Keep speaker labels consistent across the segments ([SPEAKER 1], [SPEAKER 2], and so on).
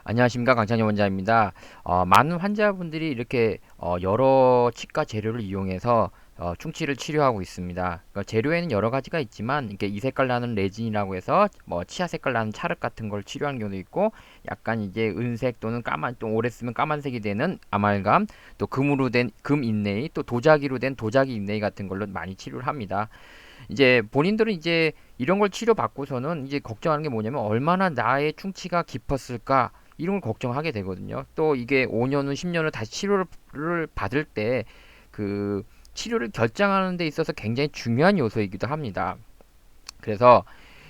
[SPEAKER 1] 안녕하십니까, 강창현 원장입니다. 많은 환자분들이 이렇게 여러 치과 재료를 이용해서 충치를 치료하고 있습니다. 그러니까 재료에는 여러 가지가 있지만 이렇게 이 색깔 나는 레진이라고 해서 뭐 치아 색깔 나는 찰흙 같은 걸 치료하는 경우도 있고, 약간 이제 은색 또는 까만, 또 오래 쓰면 까만색이 되는 아말감, 또 금으로 된 금 인레이, 또 도자기로 된 도자기 인레이 같은 걸로 많이 치료를 합니다. 이제 본인들은 이제 이런 걸 치료받고서는 이제 걱정하는 게 뭐냐면, 얼마나 나의 충치가 깊었을까, 이런 걸 걱정하게 되거든요. 또 이게 5년 후, 10년 후 다시 치료를 받을 때 그 치료를 결정하는 데 있어서 굉장히 중요한 요소이기도 합니다. 그래서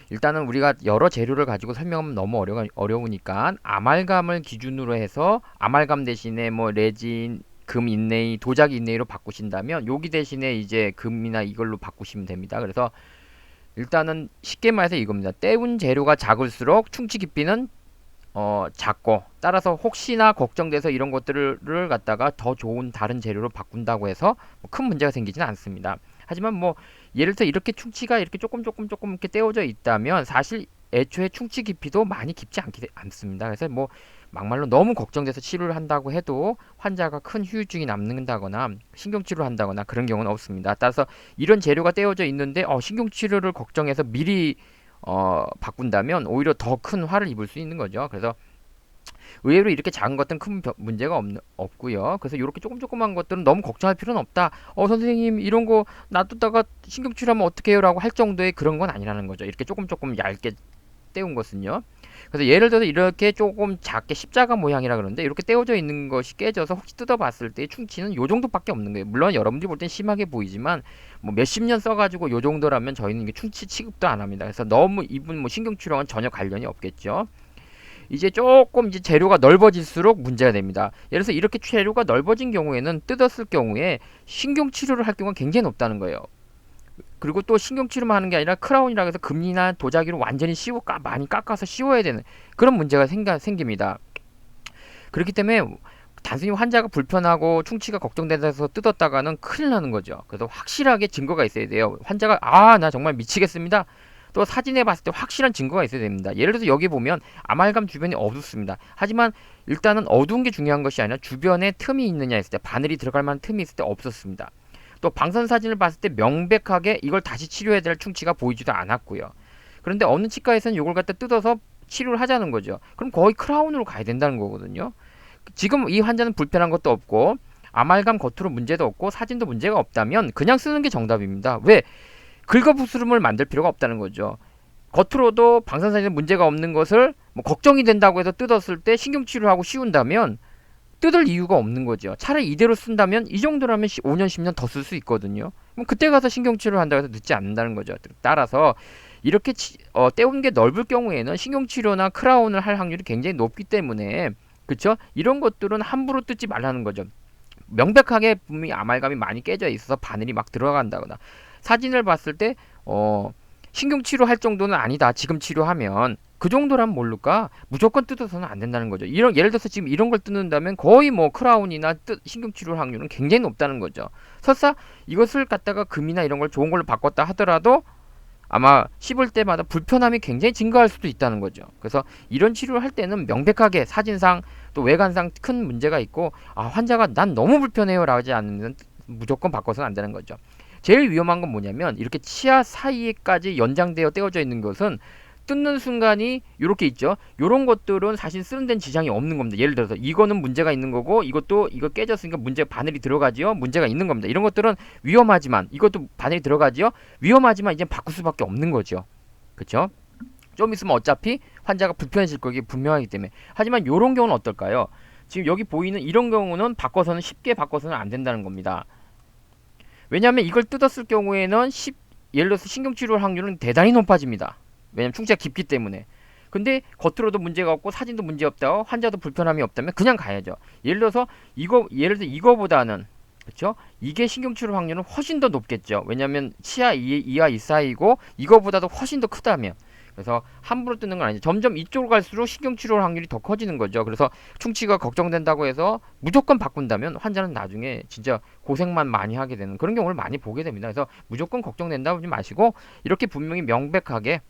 [SPEAKER 1] 일단은 우리가 여러 재료를 가지고 설명하면 너무 어려우니까 아말감을 기준으로 해서 아말감 대신에 뭐 레진, 금 인레이, 도자기 인레이로 바꾸신다면 여기 대신에 이제 금이나 이걸로 바꾸시면 됩니다. 그래서 일단은 쉽게 말해서 이겁니다. 때운 재료가 작을수록 충치 깊이는 작고, 따라서 혹시나 걱정돼서 이런 것들을 갖다가 더 좋은 다른 재료로 바꾼다고 해서 뭐큰 문제가 생기지는 않습니다. 하지만 뭐 예를 들어 이렇게 충치가 이렇게 조금 이렇게 떼어져 있다면 사실 애초에 충치 깊이도 많이 깊지 않습니다. 그래서 뭐 막말로 너무 걱정돼서 치료를 한다고 해도 환자가 큰 후유증이 남는다거나 신경치료를 한다거나 그런 경우는 없습니다. 따라서 이런 재료가 떼어져 있는데 신경치료를 걱정해서 미리 바꾼다면 오히려 더 큰 화를 입을 수 있는 거죠. 그래서 의외로 이렇게 작은 것들은 큰 문제가 없고요. 그래서 이렇게 조그만 것들은 너무 걱정할 필요는 없다. 선생님 이런 거 놔두다가 신경치료하면 어떡해요? 라고 할 정도의 그런 건 아니라는 거죠. 이렇게 조금 얇게 떼운 것은요. 그래서 예를 들어서 이렇게 조금 작게 십자가 모양이라 그러는데, 이렇게 떼어져 있는 것이 깨져서 혹시 뜯어봤을 때 충치는 요 정도밖에 없는 거예요. 물론 여러분들이 볼 땐 심하게 보이지만 뭐 몇십 년 써가지고 요 정도라면 저희는 이게 충치 취급도 안 합니다. 그래서 너무 이분 뭐 신경치료와는 전혀 관련이 없겠죠. 이제 조금 이제 재료가 넓어질수록 문제가 됩니다. 예를 들어서 이렇게 재료가 넓어진 경우에는 뜯었을 경우에 신경치료를 할 경우가 굉장히 높다는 거예요. 그리고 또 신경치료만 하는 게 아니라 크라운이라고 해서 금이나 도자기로 완전히 많이 깎아서 씌워야 되는 그런 문제가 생깁니다. 그렇기 때문에 단순히 환자가 불편하고 충치가 걱정돼서 뜯었다가는 큰일 나는 거죠. 그래서 확실하게 증거가 있어야 돼요. 환자가 나 정말 미치겠습니다. 또 사진에 봤을 때 확실한 증거가 있어야 됩니다. 예를 들어서 여기 보면 아말감 주변이 어둡습니다. 하지만 일단은 어두운 게 중요한 것이 아니라 주변에 틈이 있느냐 했을 때, 바늘이 들어갈 만한 틈이 있을 때 없었습니다. 또 방선 사진을 봤을 때 명백하게 이걸 다시 치료해야 될 충치가 보이지도 않았고요. 그런데 어느 치과에서는 이걸 갖다 뜯어서 치료를 하자는 거죠. 그럼 거의 크라운으로 가야 된다는 거거든요. 지금 이 환자는 불편한 것도 없고 아말감 겉으로 문제도 없고 사진도 문제가 없다면 그냥 쓰는 게 정답입니다. 왜? 긁어부스름을 만들 필요가 없다는 거죠. 겉으로도 방사선에 문제가 없는 것을 뭐 걱정이 된다고 해서 뜯었을 때 신경치료하고 씌운다면 뜯을 이유가 없는 거죠. 차라리 이대로 쓴다면 이 정도라면 5년 10년 더 쓸 수 있거든요. 그럼 그때 가서 신경치료를 한다고 해서 늦지 않는다는 거죠. 따라서 이렇게 떼운 게 넓을 경우에는 신경치료나 크라운을 할 확률이 굉장히 높기 때문에, 그쵸? 이런 것들은 함부로 뜯지 말라는 거죠. 명백하게 분명히 아말감이 많이 깨져 있어서 바늘이 막 들어간다거나, 사진을 봤을 때 신경치료 할 정도는 아니다, 지금 치료하면 그 정도라면 모를까 무조건 뜯어서는 안 된다는 거죠. 예를 들어서 지금 이런 걸 뜯는다면 거의 뭐 크라운이나 신경치료 확률은 굉장히 높다는 거죠. 설사 이것을 갖다가 금이나 이런 걸 좋은 걸로 바꿨다 하더라도 아마 씹을 때마다 불편함이 굉장히 증가할 수도 있다는 거죠. 그래서 이런 치료를 할 때는 명백하게 사진상 또 외관상 큰 문제가 있고, 환자가 난 너무 불편해요 라고 하지 않으면 무조건 바꿔서는 안 되는 거죠. 제일 위험한 건 뭐냐면, 이렇게 치아 사이에까지 연장되어 떼어져 있는 것은 뜯는 순간이 이렇게 있죠. 이런 것들은 사실 쓰는 데는 지장이 없는 겁니다. 예를 들어서 이거는 문제가 있는 거고, 이거 깨졌으니까 바늘이 들어가지요. 문제가 있는 겁니다. 이런 것들은 위험하지만, 이것도 바늘이 들어가지요. 위험하지만 이제 바꿀 수밖에 없는 거죠. 그렇죠? 좀 있으면 어차피 환자가 불편해질 거기 분명하기 때문에. 하지만 이런 경우는 어떨까요? 지금 여기 보이는 이런 경우는 쉽게 바꿔서는 안 된다는 겁니다. 왜냐하면 이걸 뜯었을 경우에는 예를 들어서 신경치료 확률은 대단히 높아집니다. 왜냐면 충치가 깊기 때문에. 근데 겉으로도 문제가 없고 사진도 문제 없다, 환자도 불편함이 없다면 그냥 가야죠. 예를 들어 이거보다는, 그렇죠? 이게 신경치료 확률은 훨씬 더 높겠죠. 왜냐면 치아 이와 이 사이고 이거보다도 훨씬 더 크다면. 그래서 함부로 뜯는 건 아니죠. 점점 이쪽으로 갈수록 신경치료 확률이 더 커지는 거죠. 그래서 충치가 걱정된다고 해서 무조건 바꾼다면 환자는 나중에 진짜 고생만 많이 하게 되는 그런 경우를 많이 보게 됩니다. 그래서 무조건 걱정된다고 하지 마시고, 이렇게 분명히 명백하게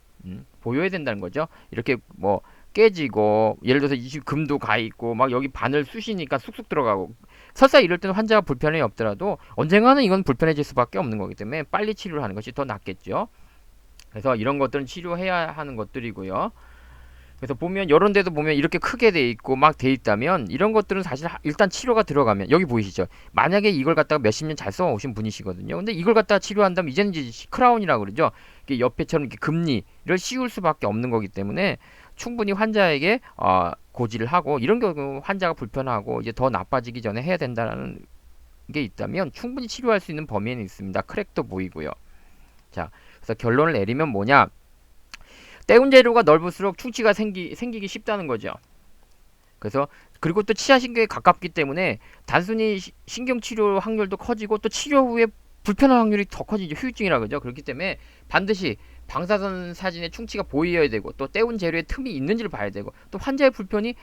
[SPEAKER 1] 보여야 된다는 거죠. 이렇게 뭐 깨지고, 예를 들어서 이 금도 가 있고 막 여기 바늘 쑤시니까 쑥쑥 들어가고, 설사 이럴 때는 환자가 불편이 없더라도 언젠가는 이건 불편해질 수밖에 없는 거기 때문에 빨리 치료를 하는 것이 더 낫겠죠. 그래서 이런 것들은 치료해야 하는 것들이고요. 그래서 보면 이런 데도 보면 이렇게 크게 돼 있고 막 돼 있다면 이런 것들은 사실 일단 치료가 들어가면, 여기 보이시죠? 만약에 이걸 갖다가 몇십 년 잘 써 오신 분이시거든요. 근데 이걸 갖다가 치료한다면 이제는 이제 크라운이라고 그러죠. 이게 옆에처럼 이렇게 금리를 씌울 수밖에 없는 거기 때문에 충분히 환자에게 고지를 하고, 이런 경우 환자가 불편하고 이제 더 나빠지기 전에 해야 된다는 게 있다면 충분히 치료할 수 있는 범위에는 있습니다. 크랙도 보이고요. 자, 그래서 결론을 내리면 뭐냐? 때운 재료가 넓을수록 충치가 생기기 쉽다는 거죠. 그래서 그리고 또 치아신경에 가깝기 때문에 단순히 신경치료 확률도 커지고 또 치료 후에 불편한 확률이 더 커지죠. 후유증이라 그러죠. 그렇기 때문에 반드시 방사선 사진에 충치가 보여야 되고, 또 때운 재료에 틈이 있는지를 봐야 되고, 또 환자의 불편이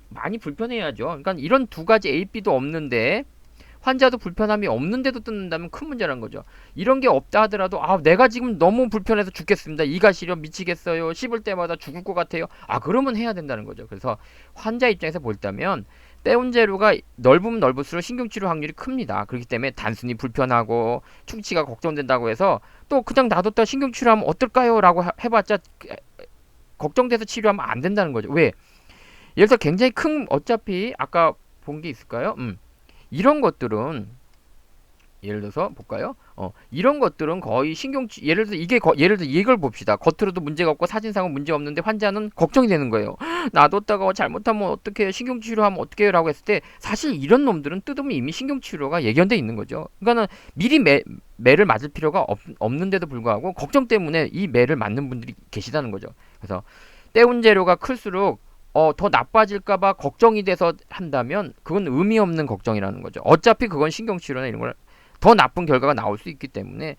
[SPEAKER 1] 많이 불편해야죠. 그러니까 이런 두 가지 A, B도 없는데 환자도 불편함이 없는데도 뜯는다면 큰 문제라는 거죠. 이런 게 없다 하더라도 내가 지금 너무 불편해서 죽겠습니다. 이가 시려 미치겠어요. 씹을 때마다 죽을 것 같아요. 그러면 해야 된다는 거죠. 그래서 환자 입장에서 볼다면 때운 재료가 넓으면 넓을수록 신경치료 확률이 큽니다. 그렇기 때문에 단순히 불편하고 충치가 걱정된다고 해서 또 그냥 놔뒀다 신경치료하면 어떨까요? 라고 해봤자 걱정돼서 치료하면 안 된다는 거죠. 왜? 예를 들어서 굉장히 큰, 어차피 아까 본 게 있을까요? 이런 것들은 예를 들어서 볼까요? 이런 것들은 거의 예를 들어서 예를 들어 이걸 봅시다. 겉으로도 문제가 없고 사진상은 문제 없는데 환자는 걱정이 되는 거예요. 놔뒀다가 잘못하면 어떻게 신경치료하면 어떻게 라고 했을 때, 사실 이런 놈들은 뜯으면 이미 신경치료가 예견돼 있는 거죠. 그러니까는 미리 매를 맞을 필요가 없는데도 불구하고 걱정 때문에 이 매를 맞는 분들이 계시다는 거죠. 그래서 때운 재료가 클수록 더 나빠질까봐 걱정이 돼서 한다면 그건 의미 없는 걱정이라는 거죠. 어차피 그건 신경치료나 이런 걸 더 나쁜 결과가 나올 수 있기 때문에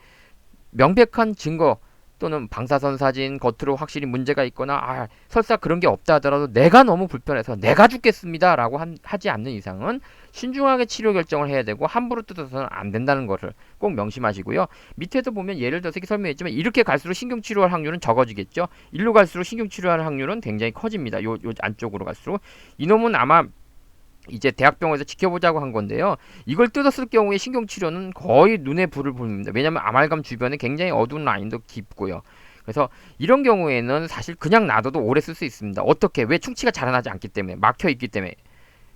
[SPEAKER 1] 명백한 증거 또는 방사선 사진, 겉으로 확실히 문제가 있거나 설사 그런 게 없다 하더라도 내가 너무 불편해서 내가 죽겠습니다 라고 하지 않는 이상은 신중하게 치료 결정을 해야 되고 함부로 뜯어서는 안 된다는 것을 꼭 명심하시고요. 밑에도 보면 예를 들어서 이렇게 설명했지만 이렇게 갈수록 신경치료할 확률은 적어지겠죠. 일로 갈수록 신경치료할 확률은 굉장히 커집니다. 요 안쪽으로 갈수록. 이놈은 아마 이제 대학병원에서 지켜보자고 한 건데요. 이걸 뜯었을 경우에 신경치료는 거의 눈에 불을 봅니다. 왜냐하면 아말감 주변에 굉장히 어두운 라인도 깊고요. 그래서 이런 경우에는 사실 그냥 놔둬도 오래 쓸 수 있습니다. 어떻게? 왜? 충치가 자라나지 않기 때문에, 막혀 있기 때문에.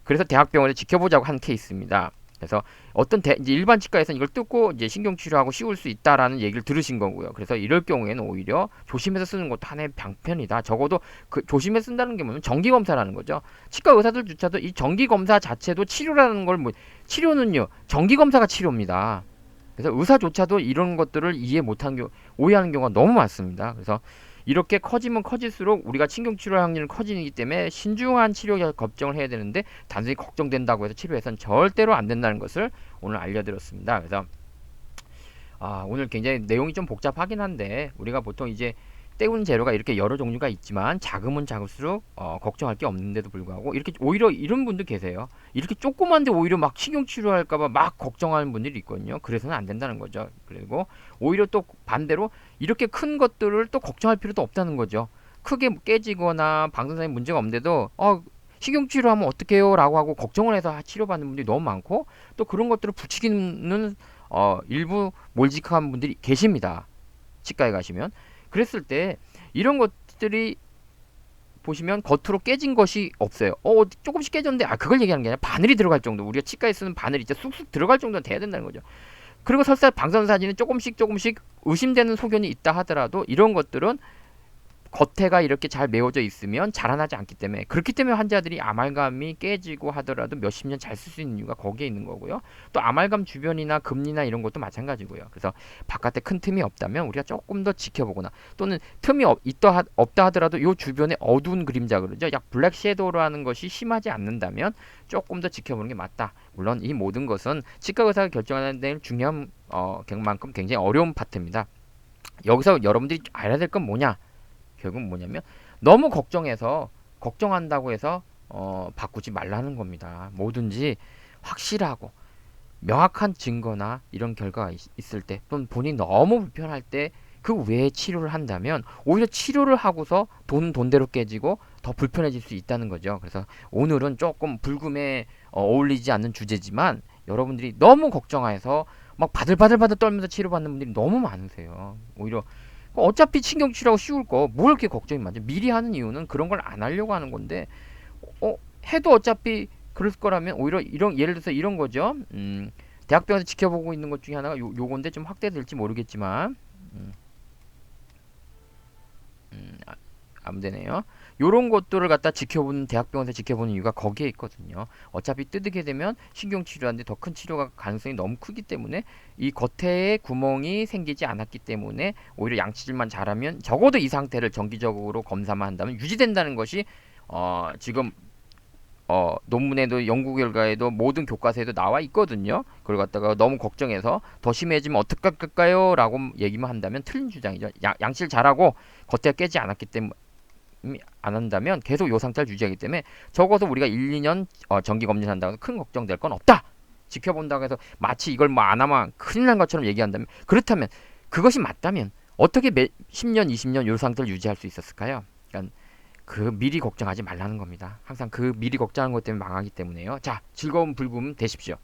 [SPEAKER 1] 그래서 대학병원에 지켜보자고 한 케이스입니다. 그래서 이제 일반 치과에서는 이걸 뜯고 이제 신경치료하고 씌울 수 있다라는 얘기를 들으신 거고요. 그래서 이럴 경우에는 오히려 조심해서 쓰는 것도 하나의 방편이다. 적어도 조심해서 쓴다는 게 뭐냐면 정기검사라는 거죠. 치과 의사들조차도 이 정기검사 자체도 치료라는 걸 치료는요, 정기검사가 치료입니다. 그래서 의사조차도 이런 것들을 이해 못하는 오해하는 경우가 너무 많습니다. 그래서 이렇게 커지면 커질수록 우리가 신경치료 확률이 커지기 때문에 신중한 치료 걱정을 해야 되는데, 단순히 걱정된다고 해서 치료해서는 절대로 안 된다는 것을 오늘 알려드렸습니다. 그래서 오늘 굉장히 내용이 좀 복잡하긴 한데, 우리가 보통 이제 때운 재료가 이렇게 여러 종류가 있지만 작으면 작을수록 걱정할 게 없는데도 불구하고 이렇게 오히려 이런 분도 계세요. 이렇게 조그만데 오히려 막 신경치료할까봐 막 걱정하는 분들이 있거든요. 그래서는 안 된다는 거죠. 그리고 오히려 또 반대로 이렇게 큰 것들을 또 걱정할 필요도 없다는 거죠. 크게 깨지거나 방사선에 문제가 없는데도 신경치료하면 어떡해요? 라고 하고 걱정을 해서 치료받는 분들이 너무 많고, 또 그런 것들을 부추기는 일부 몰직한 분들이 계십니다. 치과에 가시면. 그랬을 때 이런 것들이 보시면 겉으로 깨진 것이 없어요. 조금씩 깨졌는데 그걸 얘기하는 게 아니라 바늘이 들어갈 정도, 우리가 치과에 쓰는 바늘이 진짜 쑥쑥 들어갈 정도는 돼야 된다는 거죠. 그리고 설사 방사선 사진에 조금씩 의심되는 소견이 있다 하더라도 이런 것들은 겉에가 이렇게 잘 메워져 있으면 자라나지 않기 때문에, 그렇기 때문에 환자들이 아말감이 깨지고 하더라도 몇십 년 잘 쓸 수 있는 이유가 거기에 있는 거고요. 또 아말감 주변이나 금리나 이런 것도 마찬가지고요. 그래서 바깥에 큰 틈이 없다면 우리가 조금 더 지켜보거나, 또는 틈이 없다 하더라도 이 주변에 어두운 그림자 그러죠. 약 블랙 섀도우라는 것이 심하지 않는다면 조금 더 지켜보는 게 맞다. 물론 이 모든 것은 치과 의사가 결정하는 데 중요한 만큼 굉장히 어려운 파트입니다. 여기서 여러분들이 알아야 될 건 뭐냐? 결국은 뭐냐면 너무 걱정한다고 해서 바꾸지 말라는 겁니다. 뭐든지 확실하고 명확한 증거나 이런 결과가 있을 때, 또는 본인이 너무 불편할 때 그 외에 치료를 한다면 오히려 치료를 하고서 돈은 돈대로 깨지고 더 불편해질 수 있다는 거죠. 그래서 오늘은 조금 불금에 어울리지 않는 주제지만 여러분들이 너무 걱정해서 막 바들바들바들 떨면서 치료받는 분들이 너무 많으세요. 오히려 어차피 신경치료하고 쉬울 거 뭘 이렇게 걱정이 많죠. 미리 하는 이유는 그런 걸 안 하려고 하는 건데 해도 어차피 그럴 거라면 오히려 이런 예를 들어서 이런 거죠. 대학병원에서 지켜보고 있는 것 중에 하나가 요건데 좀 확대될지 모르겠지만 음, 안 되네요. 요런 것들을 갖다 지켜보는 대학병원에서 지켜보는 이유가 거기에 있거든요. 어차피 뜯게 되면 신경치료하는데 더 큰 치료가 가능성이 너무 크기 때문에 이 겉에 구멍이 생기지 않았기 때문에 오히려 양치질만 잘하면 적어도 이 상태를 정기적으로 검사만 한다면 유지된다는 것이 지금 논문에도 연구 결과에도 모든 교과서에도 나와 있거든요. 그걸 갖다가 너무 걱정해서 더 심해지면 어떡할까요? 라고 얘기만 한다면 틀린 주장이죠. 양치를 잘하고 겉에가 깨지 않았기 때문에 안 한다면 계속 요 상태를 유지하기 때문에 적어도 우리가 1, 2년 정기 검진한다고 해서 큰 걱정될 건 없다. 지켜본다고 해서 마치 이걸 뭐 안 하면 큰일 난 것처럼 얘기한다면 그렇다면 그것이 맞다면 어떻게 10년, 20년 요 상태를 유지할 수 있었을까요? 그러니까 그 미리 걱정하지 말라는 겁니다. 항상 그 미리 걱정하는 것 때문에 망하기 때문에요. 자, 즐거운 불금 되십시오.